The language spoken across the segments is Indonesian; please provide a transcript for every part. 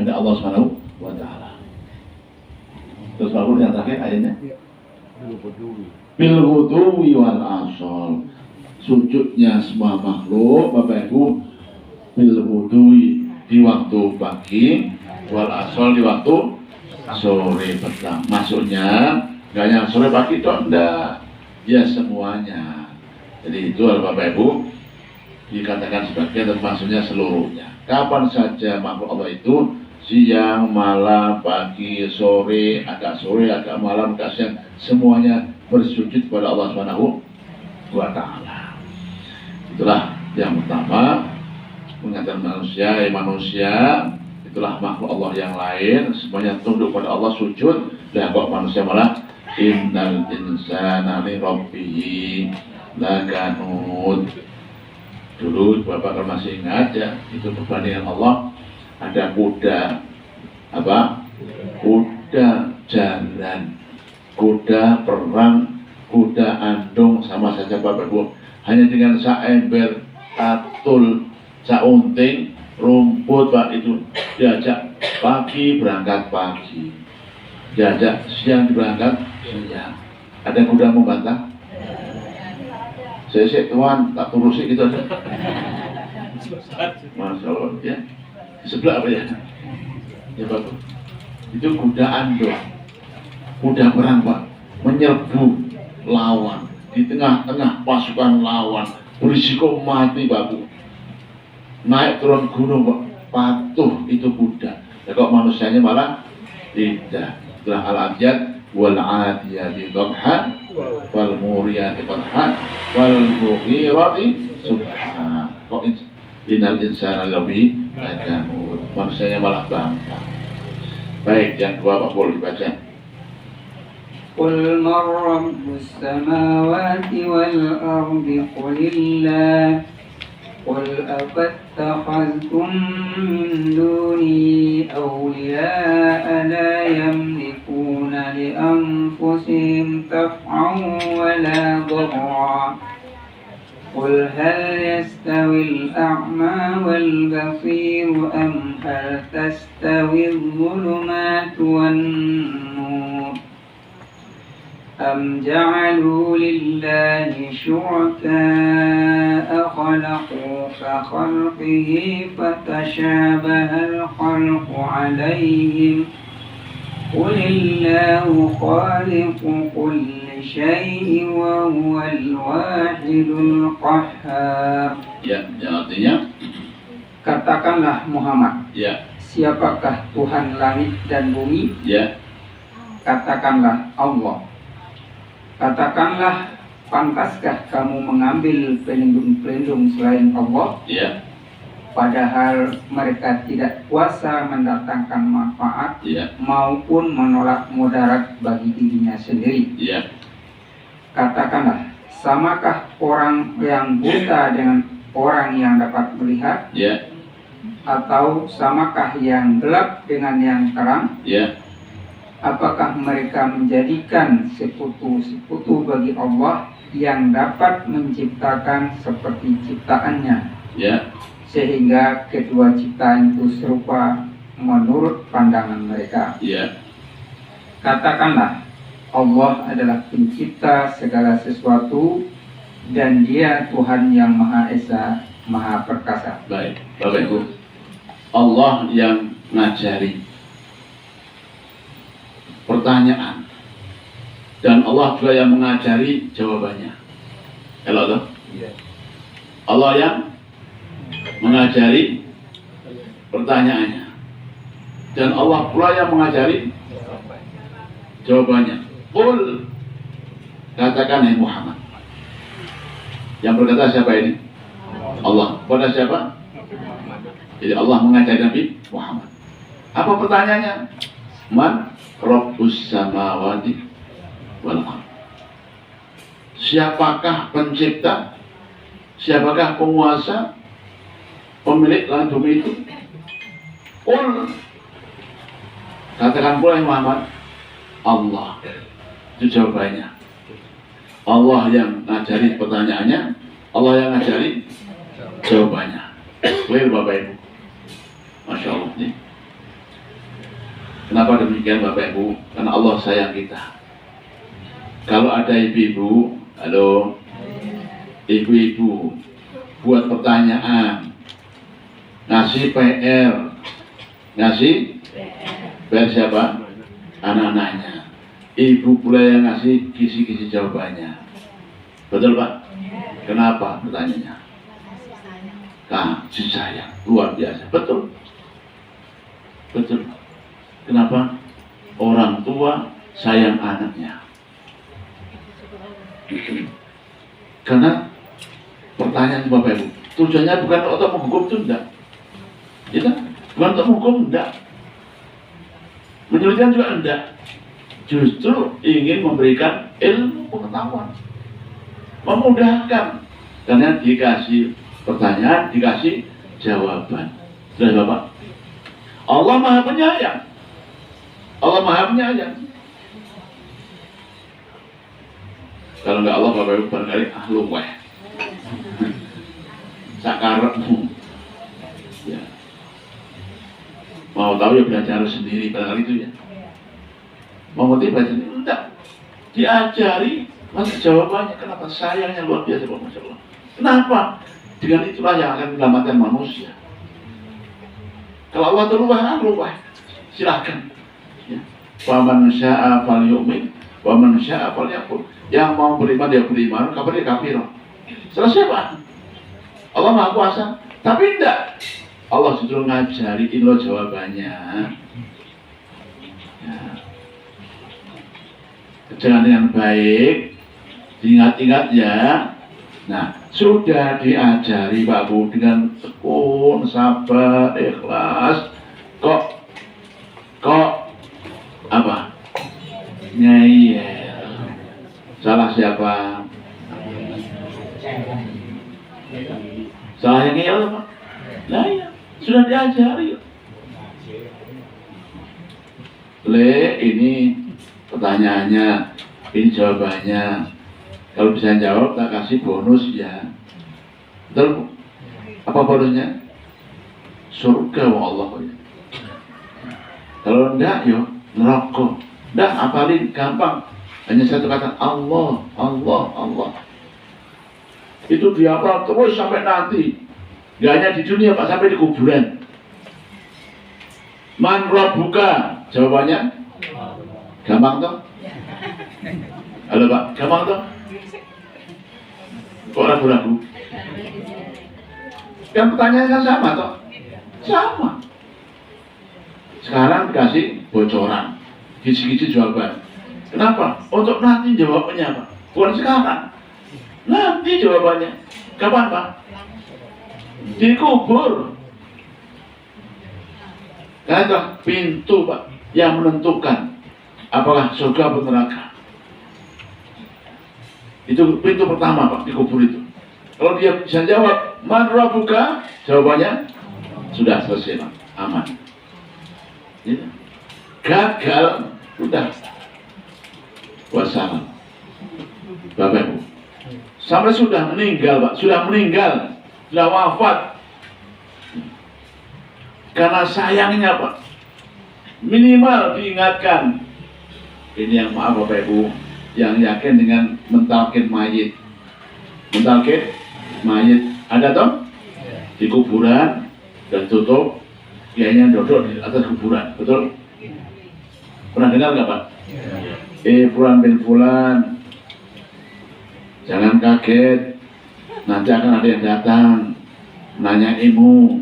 kehendak Allah Subhanahu wa taala. Terus baru yang terakhir ayatnya bil ghudwi wal asal. Sujudnya semua makhluk Bapak Ibu bil ghudwi di waktu pagi, wal asal di waktu sore petang. Maksudnya nggak hanya sore pagi toh, enggak, ya semuanya. Jadi itu Bapak Ibu dikatakan sebagian, maksudnya seluruhnya. Kapan saja makhluk Allah itu, siang, malam, pagi, sore, agak malam, agak siang, semuanya bersujud kepada Allah Subhanahu wa taala. Itulah yang pertama, mengatakan manusia, itulah makhluk Allah yang lain, semuanya tunduk pada Allah, sujud. Dan kok manusia malah innal insana li rabbih lakanud. Dulu Bapak kalau masih ingat ya, itu perbandingan Allah, ada kuda, kuda jalan, kuda perang, kuda andong, sama saja Bapak Ibu. Hanya dengan saember, atul, saunting, rumput Pak, itu diajak pagi berangkat pagi, diajak siang berangkat siang. Ada kuda membantah? Saya tuan tak turusi gitu aja. Masya Allah ya. Sebelah apa ya? Ya bagus. Itu kuda andong, kuda perang Pak, menyerbu lawan di tengah-tengah pasukan lawan, berisiko mati Bapak. Naik turun gunung Pak, patuh itu kuda. Ya kok manusianya malah tidak. Itulah al-abjad wal adiyati dhabha wal muriyati qadha wal mughirati subha. Kok innal insana lafi lakanut, manusianya malah bangga. Baik, yang dua Pak boleh dibaca. Qul man rabbus samawati wal ardi qulillah qul afattakhadhtum min duni awliya'a la yamlikuna li anfusihim naf'an wa la darra qul hal yastawi al-a'ma wal basir am hal tastawi adh-dhulumatu wan nur أم جعلوا لله شركاء خلقوا كخلقه فتشابه الخلق عليهم قل الله خالق كل شيء وهو الواحد القهار. Ya, artinya katakanlah Muhammad, ya, siapakah Tuhan langit dan bumi? Ya. Katakanlah Allah. Katakanlah, pantaskah kamu mengambil pelindung-pelindung selain Allah? Ya. Padahal mereka tidak kuasa mendatangkan manfaat, Ya. maupun menolak mudarat bagi dirinya sendiri. Ya. Katakanlah, samakah orang yang buta dengan orang yang dapat melihat? Ya. Atau samakah yang gelap dengan yang terang? Ya. Apakah mereka menjadikan sekutu-sekutu bagi Allah yang dapat menciptakan seperti ciptaannya, Ya. sehingga kedua ciptaan itu serupa menurut pandangan mereka? Ya. Katakanlah, Allah adalah pencipta segala sesuatu dan Dia Tuhan yang Maha Esa, Maha Perkasa. Baik, Bapak Ibu, Allah yang ngajari pertanyaan, dan Allah juga yang mengajari jawabannya. Kalau toh? Allah yang mengajari pertanyaannya, dan Allah pula yang mengajari jawabannya. Qul, katakan hai Muhammad. Yang berkata siapa ini? Allah. Pada siapa? Jadi Allah mengajari Nabi Muhammad. Apa pertanyaannya? Man Rabbus samawati wal ardh. Siapakah pencipta? Siapakah penguasa, pemilik langit bumi itu? Qul, katakan pula Muhammad, Allah. Itu jawabannya. Allah yang ngajari pertanyaannya, Allah yang ngajari jawabannya. Clear Bapak Ibu? Masya Allah nih. Kenapa demikian Bapak Ibu? Karena Allah sayang kita. Kalau ada ibu-ibu, halo, ibu-ibu buat pertanyaan, ngasih PR, ngasih PR siapa? Anak-anaknya. Ibu pula yang ngasih kisi-kisi jawabannya. Betul Pak? Kenapa pertanyaannya? Kasih sayang, luar biasa. Betul. Betul. Kenapa? Orang tua sayang anaknya. Karena pertanyaan Bapak Ibu, tujuannya bukan untuk menghukum itu enggak. Ya kan? Bukan untuk menghukum enggak. Menyulitkan juga enggak. Justru ingin memberikan ilmu pengetahuan. Memudahkan. Karena dikasih pertanyaan, dikasih jawaban. Sudah Bapak? Allah Maha Penyayang. Allah Maha Penyayang. Kalau enggak Allah Bapak Ibu barangkali lu weh. Sakarepmu. Ya. Mau tahu ya belajar sendiri barangkali itu ya. Mau ngerti baca sendiri enggak. Diajari masih jawabannya. Kenapa sayangnya luar biasa Pak Masya Allah. Kenapa? Dengan itulah yang akan menyelamatkan manusia. Kalau Allah luah, silahkan. Ya. Wa man syaa falyu'min wa man syaa falyakfur. Yang mau beriman dia beriman, kafir dia kafir. Selesai Pak. Allah Maha Kuasa. Tapi enggak. Allah justru ngajari lo jawabannya. Ya. Jangan dengan baik, diingat-ingat ya. Nah, sudah diajari Pak Bu dengan tekun, sabar, ikhlas. Kok apa? Ngeyel. Salah siapa? Salah yang ngeyel Pak? Nah ya, sudah diajari. Ini pertanyaannya, ini jawabannya. Kalau bisa jawab, tak kasih bonus ya. Betul? Apa bonusnya? Surga wa Allah. Kalau enggak, yo neraka. Enggak, apalin gampang. Hanya satu kata Allah, Allah, Allah. Itu dihafal terus sampai nanti. Gak hanya di dunia Pak, sampai di kuburan. Man rabbuka? Jawabannya? Gampang toh? Halo Pak, gampang toh? Kok ragu-ragu? Kan pertanyaan kan sama toh? Sama. Sekarang dikasih bocoran, kisi-kisi jawaban. Kenapa? Untuk nanti jawabannya Pak. Bukan sekarang. Nanti jawabannya. Kapan Pak? Dikubur. Karena pintu Pak yang menentukan apakah surga atau neraka. Itu pintu pertama Pak, dikubur itu. Kalau dia bisa jawab man rabbuka, jawabannya sudah selesai Pak, aman. Ya. Gagal, sudah. Wassalam. Bapak Ibu, sampai sudah meninggal Pak, sudah meninggal, sudah wafat. Karena sayangnya Pak, minimal diingatkan. Ini yang maaf Bapak Ibu, yang yakin dengan mentalkin mayit. Mentalkin mayit, ada toh? Di kuburan dan tutup, kiainya duduk di atas kuburan, betul? Pernah dengar nggak Pak? Fulan bin Fulan, jangan kaget, nanti akan ada yang datang nanya ilmu.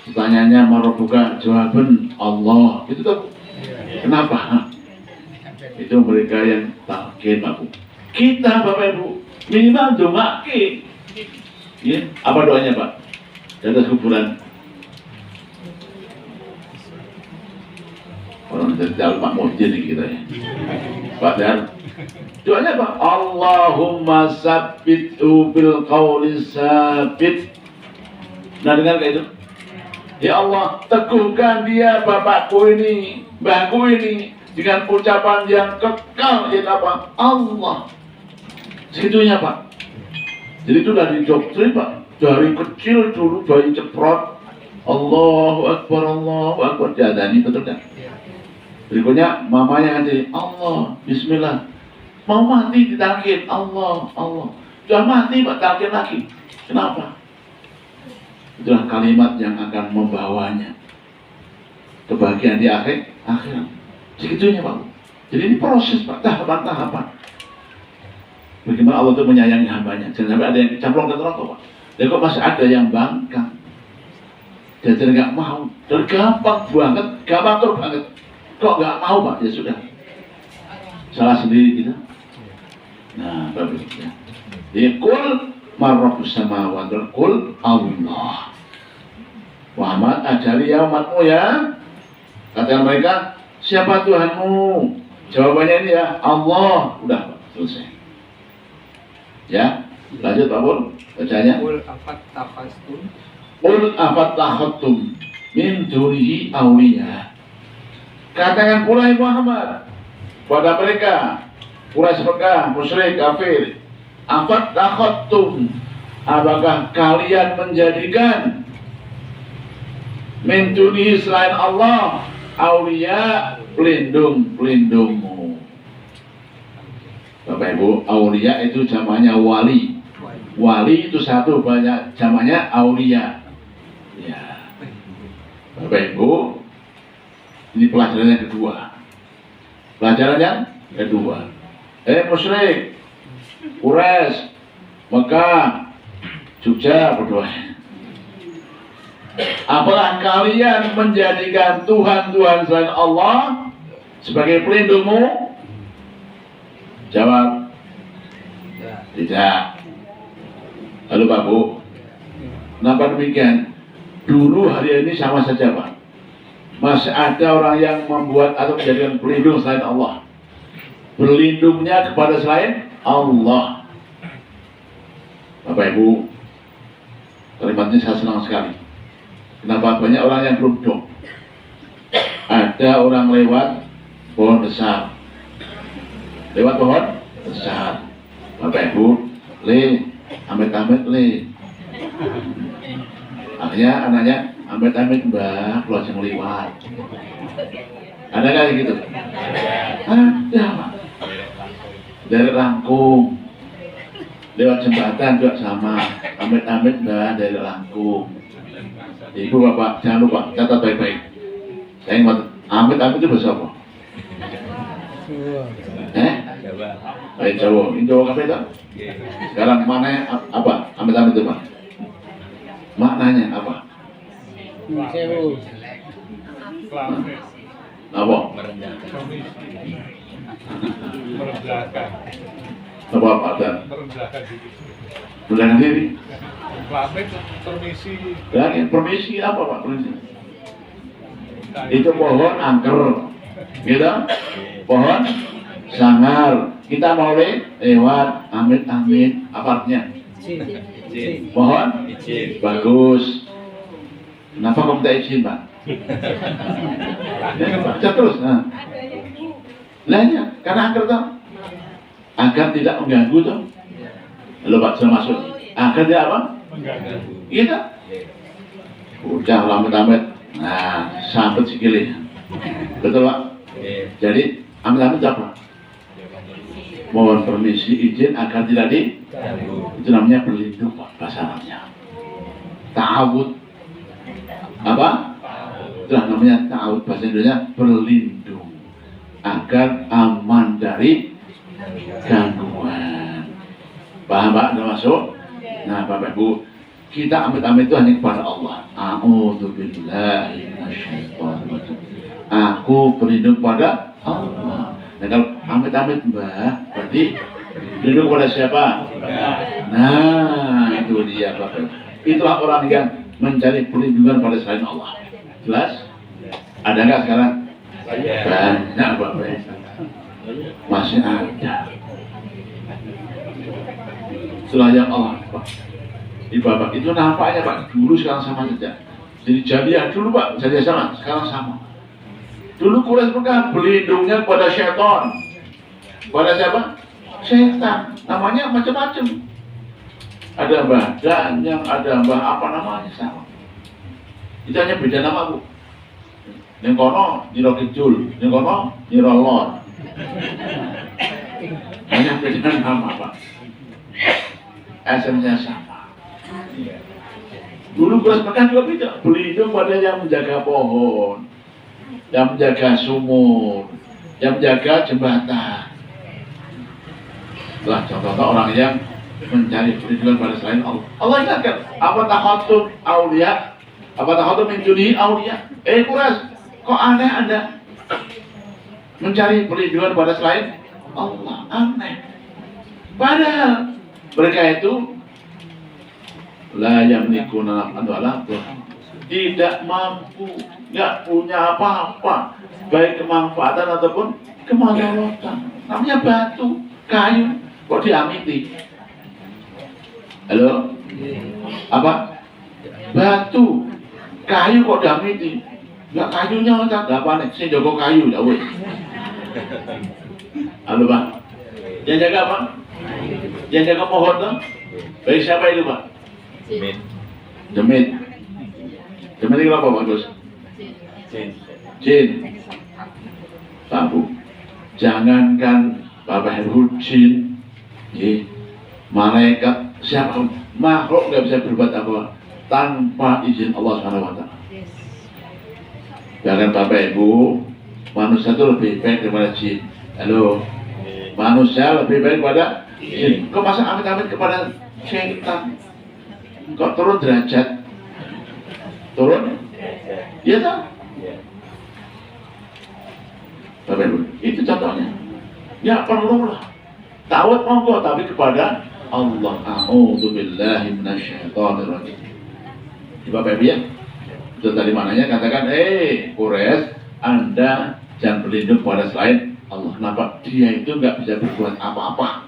Pertanyaannya marobuka, jawaban Allah. Itu tuh. Kenapa? Itu mereka yang talqin Pak Bu. Kita Bapak Ibu minimal dongake. Ya, apa doanya Pak? Di atas kuburan. Orang dari Pak Muhyiddin kita ya. Pak Dan. Doanya Pak, Allahumma sabbithu bil qawli sabit. Nah dengar kayak itu. Ya Allah, teguhkan dia bapakku ini, mbahku ini dengan ucapan yang kekal, yaitu apa? Allah. Segitunya Pak. Jadi itu dari doktrin Pak. Dari kecil dulu bayi ceprot. Allahu Akbar, Allahu Akbar. Diadani, betul kan? Berikutnya mamanya nanti Allah, Bismillah. Mau mati ditalkin Allah, Allah. Sudah mati Pak, talkin lagi. Kenapa? Itulah kalimat yang akan membawanya kebahagiaan di akhirat. Segitunya Pak. Jadi ini proses Pak, tahapan-tahapan. Bagaimana Allah itu menyayangi hambanya. Jangan sampai ada yang camplong ke neraka Pak. Dan kok masih ada yang bangkang. Dan nggak mau. Dan gampang banget. Kok nggak mau Pak? Ya sudah. Salah sendiri kita. Nah, bagus ya. Jadi kul marrabbus samawati wal kul Allah. Muhammad ajari ya umatmu ya. Kata mereka, siapa Tuhanmu? Jawabannya ini ya, Allah. Udah Pak, selesai. Ya, lanjut Pak Pur. Bacanya. Qul afattakhastum Qul afattakhastum min dunihi awliya. Katakan pula Muhammad pada mereka, Quraisy Mekah, musyrik, kafir, afattakhastum, apakah kalian menjadikan min dunihi selain Allah awliya, pelindung-pelindungmu. Bapak Ibu, aulia itu jamannya wali. Wali itu satu, banyak jamannya aulia. Ya. Bapak Ibu, ini pelajaran yang kedua. Pelajaran yang kedua. Musyrik, Quraisy, Mekah, Jogja berdoa. Apakah kalian menjadikan Tuhan-Tuhan selain Allah sebagai pelindungmu? Jawab, tidak. Lalu Pak Bu, kenapa demikian? Dulu hari ini sama saja Pak. Masih ada orang yang membuat atau menjadikan pelindung selain Allah. Berlindungnya kepada selain Allah. Bapak Ibu, kalimat ini saya senang sekali. Kenapa banyak orang yang beruntung? Ada orang lewat pohon besar. Lewat pohon besar. Bapak Ibu, amit-amit akhirnya anaknya amit-amit Mbak, keluar yang lewat. Ada kayak gitu? Ada Pak. Dari Langkung lewat jembatan juga sama, amit-amit Mbak dari Langkung. Ibu Bapak jangan lupa catat baik-baik. Saya ingat amit-amit itu bahasa apa? Jawa. Ini Jawa apa itu? Sekarang maknanya apa? Amit-amit itu Pak. Maknanya apa? Apa? Merendahkan. Apa Pak Dan? Merendahkan diri. Merendahkan diri. Pamit, permisi. Dan permisi apa Pak? Permisi. Itu pohon angker, gitu? Pohon sangar. Kita mau lewat, amit-amit, apa artinya? Pohon? Bagus. Kenapa kamu minta izin Pak? Ya, baca terus. Nah. Lainnya, karena angker tuh, agar tidak mengganggu tuh. Lalu Pak sudah masuk. Agar dia apa? Mengganggu. Gitu. Udah amit-amit. Nah, sampai sikilnya. Betul Pak? Jadi amit-amit apa? Mohon permisi izin agar tidak itu namanya berlindung Pak, bahasa Arabnya. Ta'awud. Apa? Itulah namanya ta'awud, bahasa Indonesia berlindung agar aman dari gangguan. Paham Pak? Udah masuk? Nah Bapak Ibu, kita amit-amit itu hanya kepada Allah. A'udzubillahi minasyaitonir rajim. Aku berlindung pada Allah. Nah kalau amit-amit Mbah, berarti berlindung kepada siapa? Nah itu dia Bapak. Itulah orang yang mencari perlindungan pada selain Allah. Jelas? Ada nggak sekarang? Banyak Bapak. Masih ada. Selain Allah Pak. Di Bapak itu nampaknya Pak, dulu sekarang sama saja. Jadi jadiah dulu Pak, jadiah sama, sekarang sama. Dulu Quraisy Mekah berlindungnya kepada syaitan. Pada siapa? Setan. Namanya macam-macam. Ada Mbah Danyang, ada Mbah apa namanya sama. Itu hanya beda nama Bu. ning kono nyira kidul, ning kono nyira lor. Hanya beda nama, Pak. Esensinya sama. Dulu beras makan juga beda. Berlindung pada yang menjaga pohon, yang menjaga sumur, yang menjaga jembatan. Itulah contoh orang yang mencari perlindungan pada selain Allah. Allah ingatkan, apa takhatum aulia? Apa takhatum min dunihi aulia? Quraisy, kok aneh Anda mencari perlindungan pada selain Allah? Aneh. Padahal mereka itu la yamlikuna naf'an tidak mampu, nggak punya apa-apa, baik kemanfaatan ataupun kemadaratan. Namanya batu, kayu, kok diamiti? Halo? Apa? Batu, kayu kok diamiti? Nggak kayunya nggak apa nih? Saya jago kayu, ya weh. Halo Pak? Yang jaga apa? Yang jaga pohon tuh? Baik siapa itu Pak? Demit. Demit itu apa Pak Gus? Jin. Pak Bu, jangankan Bapak Ibu jin, malaikat, siapa makhluk nggak bisa berbuat apa tanpa izin Allah SWT. Jangan Bapak Ibu, manusia itu lebih baik daripada jin. Halo, manusia lebih baik daripada jin. Kok masa amit-amit kepada syaitan? Kok turun derajat? Turun? Iya tak? Bapak Ibu, itu contohnya. Ya perlu lah. Tawat monggo tapi kepada Allah. A'udzubillahi minasyaitonirrajim. Bapak Ibu ya. Itu tadi mananya katakan, Quraisy, Anda jangan berlindung pada selain Allah. Kenapa? Dia itu nggak bisa berbuat apa-apa.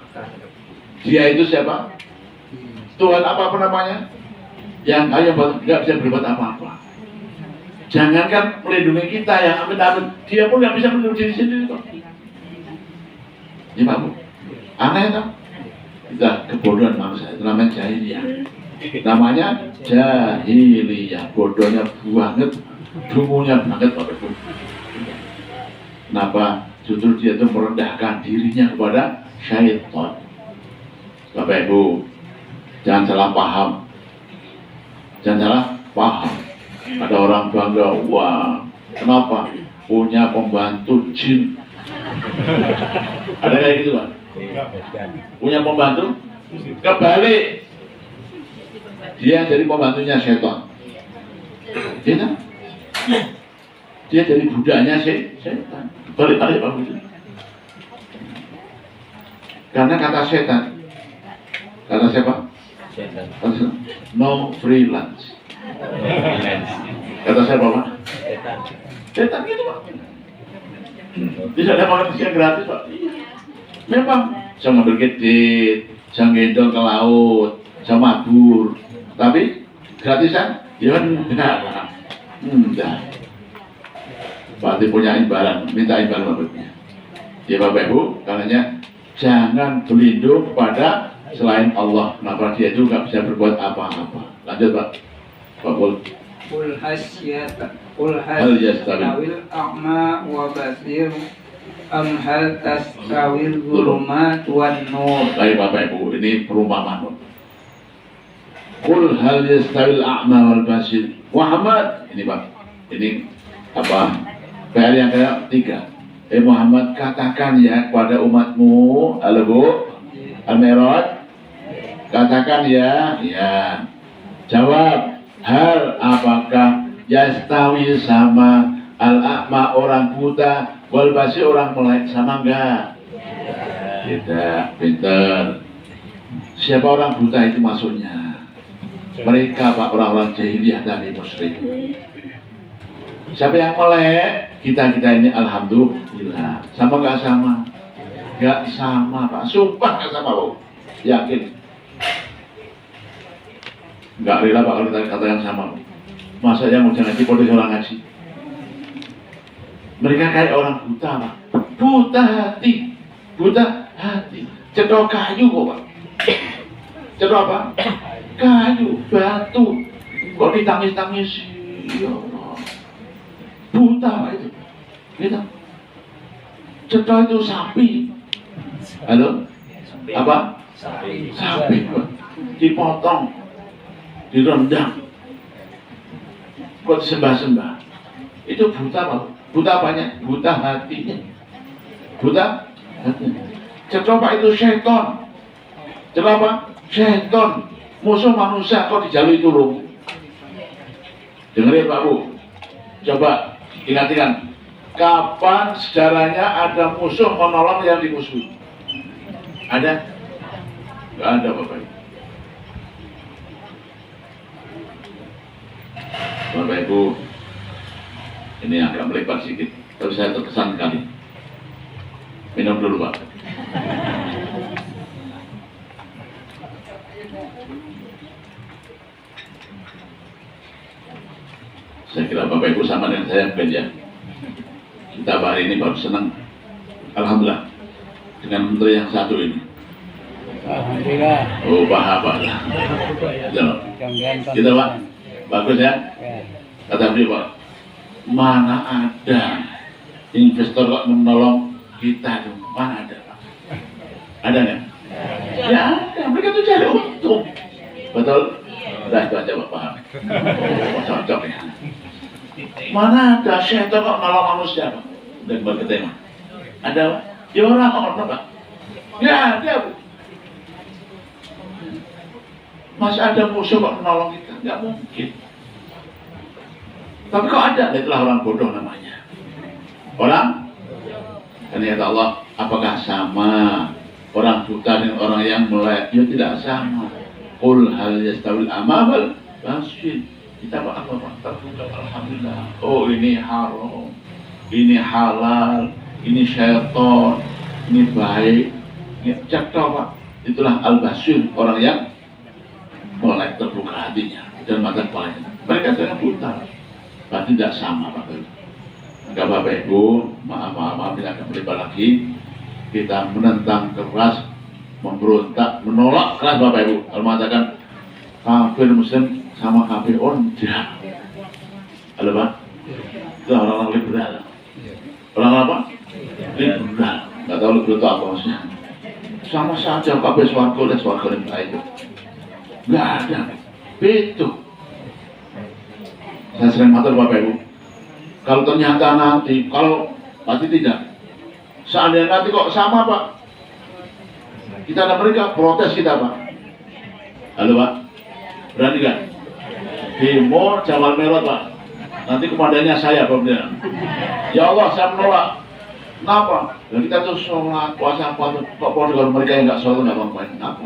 Dia itu siapa? Tuhan apa namanya? Yang kaya nggak bisa berbuat apa-apa. Jangankan melindungi kita yang amit-amit, dia pun nggak bisa melindungi diri sendiri kok. Ya Pak Bu, aneh tak? Kita kebodohan manusia, itu namanya jahiliyah. Namanya jahiliyah, bodohnya banget, dungunya banget Pak Bu. Kenapa? Justru dia itu merendahkan dirinya kepada syaitan. Bapak Ibu, jangan salah paham. Jangan salah paham. Ada orang bangga, wah, kenapa? Punya pembantu jin. Ada kayak gitu Pak? Punya pembantu? Kebalik. Dia jadi pembantunya setan. Dia kan? Dia jadi budaknya setan. Balik-balik Pak. Karena kata setan. Kata siapa? Setan. No freelance. Kata siapa Pak? Setan. Setan gitu Pak. Tidak ada manusia gratis Pak. Memang bisa ngambil kredit, bisa gendong ke laut, bisa mabur, tapi gratisan? Ya enggak. Enggak. Berarti punya imbalan, minta imbalan Bapaknya. Ya Bapak Ibu, karenanya jangan berlindung pada selain Allah. Kenapa dia itu nggak bisa berbuat apa-apa. Lanjut Pak. Pak Pul. Qul yastawil a'ma wa basir am hal tastawil dhulumat wan nur. Baik Bapak Ibu, ini perumpamaan. Qul hal yastawil a'ma wal basir. Muhammad, ini Pak. Ini apa? PR yang ketiga. Muhammad, katakan ya kepada umatmu, halo Bu, Al-Mi'raj. Katakan ya. Jawab, hal apakah yastawi sama al-a'ma orang buta wal basir orang melek sama enggak? Tidak, pinter. Siapa orang buta itu maksudnya? Mereka Pak, orang-orang jahiliyah tadi musyrik. Siapa yang melek? Kita ini alhamdulillah. Sama enggak sama? Enggak sama Pak, sumpah enggak sama Bu. Yakin? Enggak rela Pak kalau kita kata yang sama. Masa yang mau ngaji pada orang ngaji. Mereka kayak orang buta Pak. Buta hati. Cedok kayu kok Pak. Cedok apa? Kayu, batu. Kok ditangis-tangis ya Allah. Buta Pak itu. Gitu. Cetro itu sapi. Halo? Apa? Sapi. Pak. Dipotong, direndam, kok disembah-sembah. Itu buta Pak. Buta apanya? Buta hatinya. Buta hatinya. Cetro Pak itu seton. Cetro apa? Seton. Musuh manusia kok dijalui tulung. Dengerin Pak Bu. Coba ingat-ingat. Kapan sejarahnya ada musuh menolong yang dimusuhi? Ada? Nggak ada Bapak Ibu. Bapak Ibu, ini agak melebar sedikit, tapi saya terkesan kali. Minum dulu Pak. Saya kira Bapak Ibu sama dengan saya mungkin ya. Kita hari ini baru senang, alhamdulillah, dengan menteri yang satu ini. Alhamdulillah. Oh Pak. Kita Pak, bagus ya. Kata beliau Pak, mana ada investor kok menolong kita tuh, mana ada Pak? Ada nggak? Ya ada, mereka tuh cari untung. Betul? Udah itu aja Pak paham. Cocok ya. Mana ada setan kok nolong manusia Pak? Udah kembali ke tema. Ada Pak? Ya orang Pak. Ya ada Bu. Masih ada musuh kok menolong kita? Nggak mungkin. Tapi kok ada? Itulah orang bodoh namanya. Orang? Karena kata Allah, apakah sama orang buta dengan orang yang melek? Ya tidak sama. Qul hal yastawil a'ma wal basir. Kita apa terbuka, alhamdulillah. Oh ini haram, ini halal, ini syaitan, ini baik, ini cakap Pak. Itulah al-basir, orang yang mulai terbuka hatinya dan mata kepalanya. Mereka sangat buta, berarti tidak sama Pak. Maka Bapak Ibu, maaf tidak akan berlibat lagi. Kita menentang keras, memberontak, menolak keras Bapak Ibu. Kalau mengatakan kafir Muslim sama kafir tidak. Halo Pak, itu orang-orang liberal. Orang apa? Liberal. Nggak tahu liberal itu apa maksudnya. Sama saja kafir swarga dan swarga yang itu. Nggak ada. Itu. Saya sering matur Bapak Ibu. Kalau ternyata nanti, kalau pasti tidak. Seandainya nanti kok sama Pak, kita dan mereka protes kita Pak. Halo Pak, berani nggak? Demo Jamal Merot Pak. Nanti komandannya saya Pak. Ya Allah, saya menolak. Kenapa? Dan kita tuh sholat, puasa, kok kalau mereka yang nggak sholat nggak apa-apa. Kenapa?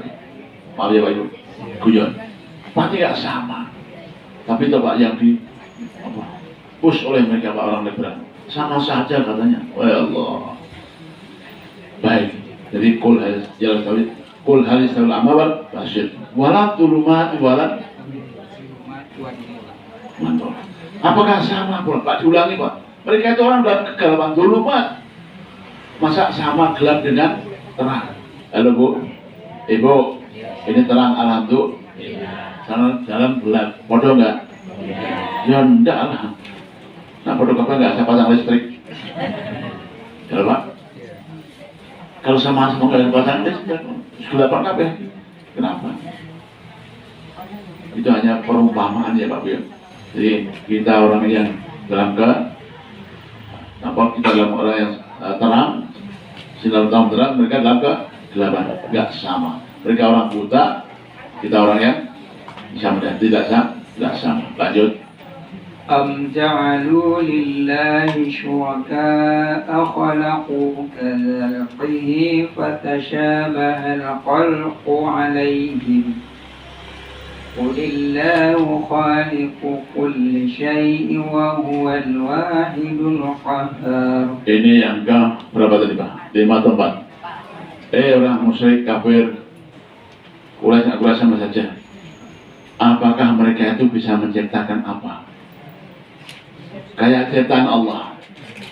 Maaf ya Pak Ibu, guyon. Pasti nggak sama. Tapi itu Pak yang di push oleh mereka Pak orang liberal. Sama saja katanya. Ya Allah. Baik. Jadi kul halis tawil amawal basyid. Walat tulumat walat mantap. Apakah sama pula? Pak diulangi Pak. Mereka itu orang dalam kegelapan tulumat. Masa sama gelap dengan terang? Halo Bu. Ibu, ini terang alhamdulillah. Dalam gelap. Bodoh enggak? Ya enggak lah. Nah bodoh apa enggak? Saya pasang listrik. Halo Pak. Kalau sama nggak pasang listrik, gelapan kabeh. Kenapa? Itu hanya perumpamaan ya Pak Bu. Jadi kita orang yang dalam kita dalam orang yang terang, sinar terang, mereka dalam kegelapan, enggak sama. Mereka orang buta, kita orang yang bisa melihat, tidak sama. Lanjut. Am ja'alu lillahi syuraka'a khalaqu khalqihi fatashabaha al-khalqu 'alayhim. Qulillahu khaliqu kulli syai'in wa huwal wahidul qahhar. Ini yang ke berapa tadi Pak? 5 tempat. Orang musyrik kafir Quraisy sama saja. Apakah mereka itu bisa menciptakan apa? Kayak ciptaan Allah.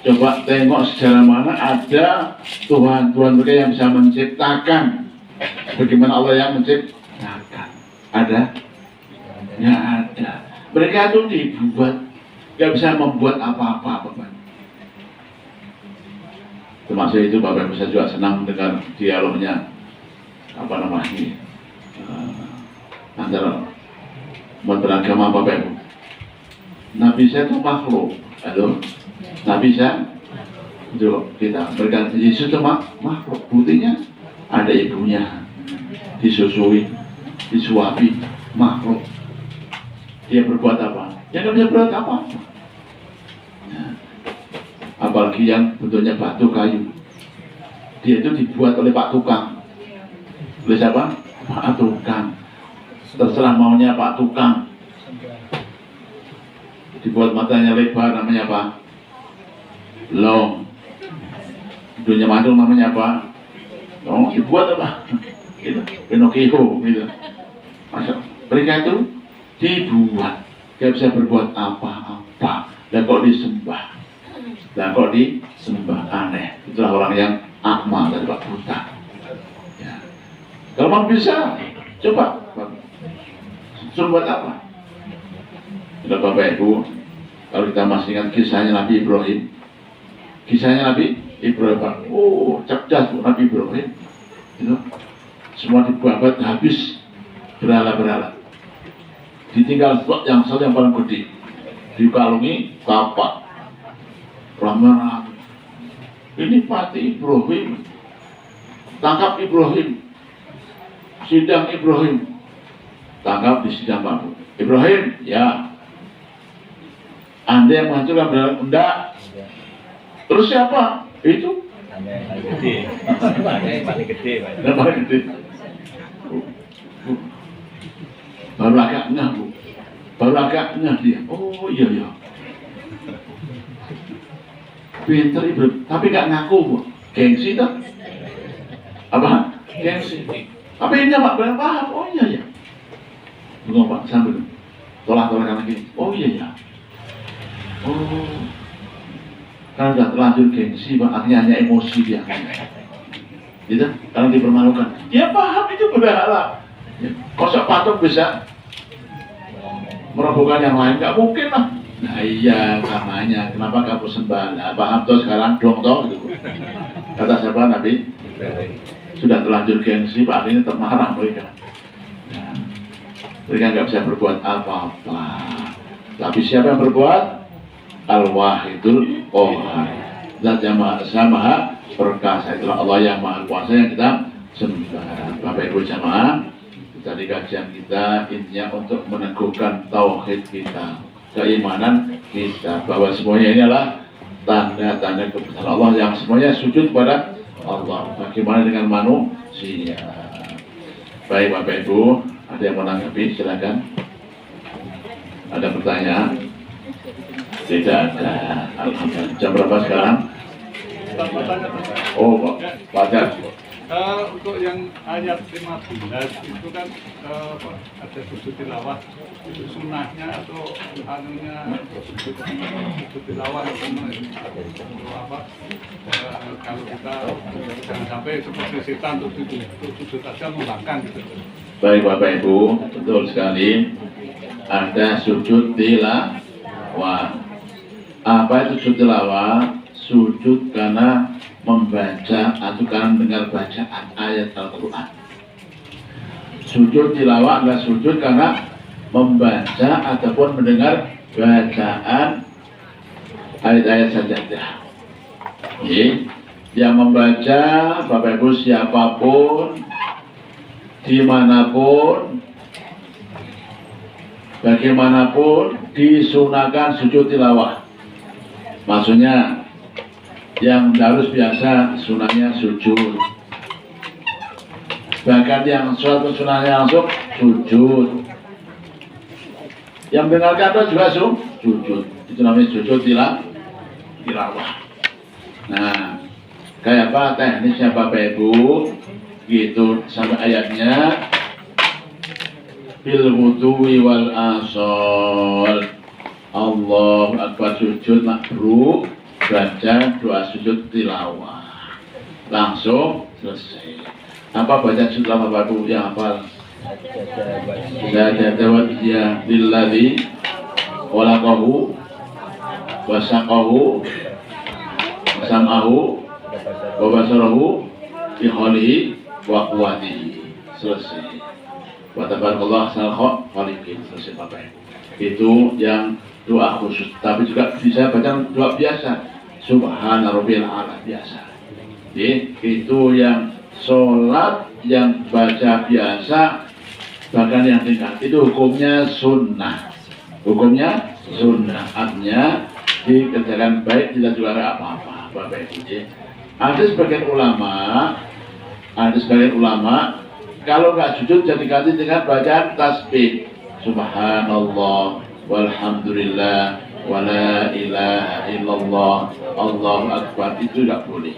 Coba tengok sejarah mana ada Tuhan mereka yang bisa menciptakan. Bagaimana Allah yang menciptakan? Ada? Ya ada. Mereka itu dibuat nggak bisa membuat apa-apa, Bapak. Termasuk itu Bapak Ibu, saya juga senang mendengar dialognya antara umat beragama Bapak Ibu. Nabi saya itu makhluk, Nabi saya itu kita berganti Yesus itu makhluk, buktinya ada ibunya disusui, disuapi, makhluk. Dia berbuat apa? Ya nggak bisa berbuat apa. Apalagi yang bentuknya batu kayu, dia itu dibuat oleh Pak Tukang. Oleh siapa? Pak Tukang. Terserah maunya Pak Tukang. Dibuat matanya lebar, namanya apa? Long. Dunia mandul namanya apa? Long. Dibuat apa? Gitu. Pinocchio gitu. Masa mereka itu dibuat, gak bisa berbuat apa-apa. Dan kok disembah, aneh. Itulah orang yang akmal dari Pak Buta. Ya. Kalau mau bisa, coba. Suruh buat apa? Sudah Bapak Ibu, kalau kita masih ingat kisahnya Nabi Ibrahim. Pak. Oh, cerdas Nabi Ibrahim. Itu semua dibabat habis berhala-berhala. Ditinggal yang satu yang paling gede, dikalungi kapak. Ramah. Ini mati Ibrahim. Tangkap Ibrahim. Sidang Ibrahim. Tangkap di sidang Bapak. Ibrahim, ya. Anda yang menghancurkan berhala, enggak. Terus siapa? Itu. Paling gede. Baru agaknya Bu. Dia. Oh iya. Pinter Ibrahim, tapi gak ngaku Bu. Gengsi tak? Apa? Gengsi. Tapi ini Pak benar paham. Oh iya. Tunggu Pak, sambil tolak lagi. Oh iya. Oh, karena sudah terlanjur gengsi Pak, akhirnya hanya emosi dia. Gitu? Karena dipermalukan. Dia paham itu berhala. Ya, kosok patung bisa merobohkan yang lain, gak mungkin lah. Nah iya, namanya kenapa kamu sembah? Nah, paham tuh sekarang dong toh gitu. Kata siapa Nabi? Sudah terlanjur gengsi, Pak, ini termarah mereka. Nah, mereka nggak bisa berbuat apa-apa. Tapi siapa yang berbuat? Al-Wahidul Qahhar. Zat yang Maha Perkasa. Itulah Allah yang Maha Kuasa yang kita sembah. Bapak Ibu jamaah, tadi kajian kita intinya untuk meneguhkan tauhid kita, keimanan kita, bahwa semuanya ini adalah tanda-tanda kebesaran Allah yang semuanya sujud kepada Allah. Bagaimana dengan manusia? Baik Bapak Ibu, ada yang menanggapi? Silakan. Ada pertanyaan? Tidak ada. Alhamdulillah. Jam berapa sekarang? Oh, Pak. Untuk yang ayat 15 itu kan ada sujud tilawah, itu sunnahnya atau anunya sujud tilawah atau apa? Kalau kita jangan sampai seperti setan untuk sujud aja membangkang gitu. Baik Bapak Ibu, betul sekali. Ada sujud tilawah. Apa itu sujud tilawah? Sujud karena membaca atau karena mendengar bacaan ayat Al-Quran. Sujud tilawah adalah sujud karena membaca ataupun mendengar bacaan ayat-ayat sajadah. Yang membaca Bapak Ibu siapapun, dimanapun, bagaimanapun disunahkan sujud tilawah. Maksudnya yang harus biasa sunahnya sujud, bahkan yang suatu sunahnya langsung sujud, yang mendengarkan juga sujud. Itu namanya sujud tilawah. Nah, kayak apa teknisnya Bapak Ibu gitu sampai ayatnya bil ghudwi wal asal. Allahu akbar, sujud makruh, baca doa sujud tilawah langsung selesai. Apa baca sujud tilawah Bapak Ibu yang hafal? Sajada wajhiya lillazi khalaqahu wasaqahu sam'ahu wa basarahu bi haulihi wa quwwatihi. Selesai. Wa tabarakallah ahsanul khaliqin. Selesai Bapak. Itu yang doa khusus, tapi juga bisa baca doa biasa. Subhana rabbiyal a'la biasa. Itu yang sholat yang baca biasa, bahkan yang tingkat itu hukumnya sunnah. Hukumnya sunnah, artinya dikerjakan baik, tidak juga ada apa-apa, Bapak Ibu. Ada sebagian ulama, kalau nggak sujud jadi ganti dengan bacaan tasbih, subhanallah, walhamdulillah, wala ilaha illallah, Allahu akbar, itu nggak boleh.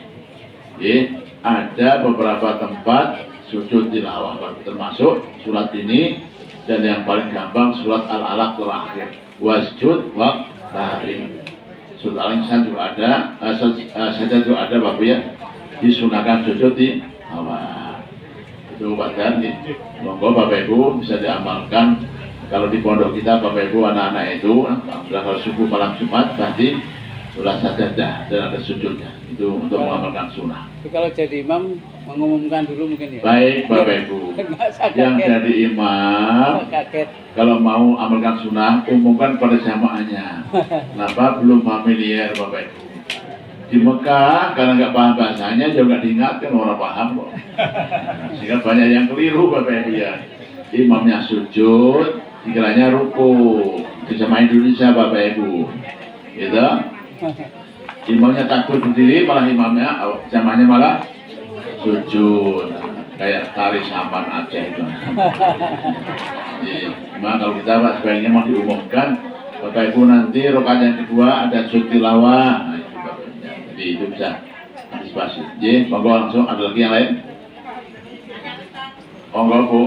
Ada beberapa tempat sujud tilawah, termasuk surat ini, dan yang paling gampang surat Al-Alaq terakhir, wasjud waqtarib. Surat Al-Insan juga ada, saja juga ada Bapak ya, disunahkan sujud di awal. Itu bagian monggo Bapak Ibu bisa diamalkan. Kalau di pondok kita Bapak Ibu anak-anak itu, kalau subuh malam Jumat pasti sholat sajadah dan ada sujudnya. Itu untuk mengamalkan sunnah. Itu kalau jadi imam mengumumkan dulu mungkin ya. Baik Bapak Ibu, yang jadi imam kaget. kalau mau amalkan sunnah umumkan pada jamaahnya. Kenapa belum familiar Bapak Ibu? Di Mekah karena nggak paham bahasanya juga nggak diingatkan, orang paham kok. Sehingga banyak yang keliru Bapak Ibu ya. Imamnya sujud, dikiranya ruku. Di jamaah Indonesia Bapak Ibu, gitu. Imamnya takbir berdiri, malah imamnya jamaahnya malah sujud, kayak tari saman aja itu. Memang kalau kita Pak sebaiknya mau diumumkan, Bapak Ibu nanti rakaat yang kedua ada sujud tilawah. Nah, itu Bapaknya. Jadi itu bisa antisipasi. Jadi monggo langsung, ada lagi yang lain? Monggo Bu.